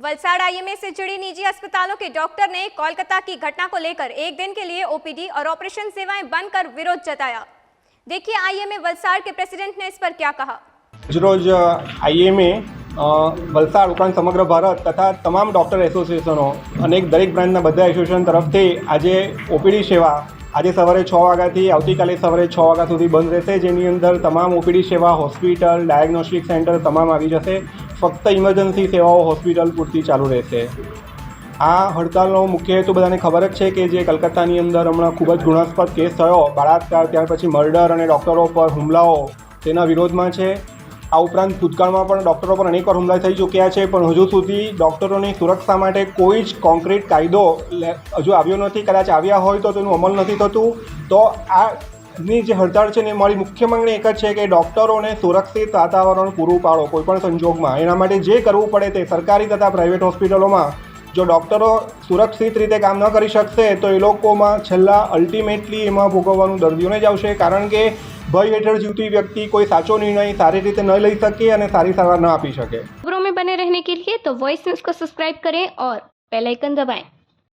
Valsad IMA से जुड़ी निजी अस्पतालों के डॉक्टर ने कोलकाता की घटना को लेकर एक दिन के लिए ओपीडी और ऑपरेशन सेवाएं बंद कर विरोध जताया। देखिए आईएमए वलसाड़ के प्रेसिडेंट ने इस पर क्या कहा। रोज आईएमए वलसाड़ उपरांत समग्र भारत तथा तमाम डॉक्टर एसोसिएशनों अनेक दरेक ब्रांचना बधा एसोसिएशन तरफथी आज ओपीडी सेवा आज सवारे 6 वाग्याथी आवतीकाले सवारे 6 वाग्या सुधी बंद रहेशे, जेनी अंदर तमाम ओपीडी सेवा होस्पिटल डायग्नोस्टिक सेंटर तमाम आवी जशे। फक्त इमरजन्सी सेवाओं होस्पिटल पूरती चालू रहेशे। आ हड़तालनो मुख्य हेतु बधाने खबर ज छे के जे कलकत्तानी अंदर हमणां खूब ज घृणास्पद केस थयो बलात्कार त्यार पछी मर्डर अने डॉक्टरो पर हुमलाओ तेना विरोधमां छे। आ उपरांत भूतकाळमां पण डॉक्टरो पर अनेकवार हुमला थई चूक्या छे, पण हजू सुधी डॉक्टरोनी सुरक्षा माटे कोई ज कोन्क्रीट कायदो हजू आव्यो नथी। कदाच आव्या होय तो तेनुं अमल नथी थतुं। तो आनी जे हड़ताल छे ने मारी मुख्य मांगणी एक ज छे के डॉक्टरोने सुरक्षित वातावरण पूरुं पाडो। कोईपण संजोगमां एना माटे जे करवुं पड़े ते सरकारी तथा प्राइवेट होस्पिटलोमां जो डॉक्टरो सुरक्षित रीते काम न करी शकशे तो ए लोकोमां छेल्ला अल्टिमेटली एमां भोगववानुं दर्दीओने ज आवशे, कारण के भय हेठळ जीवती व्यक्ति कोई साचो निर्णय सारी रीते न लई सके अने सारी सारवार न आपी शके। खबरों में बने रहने के लिए तो वॉइस न्यूज़ को सब्सक्राइब करें और बेल आइकन दबाएं।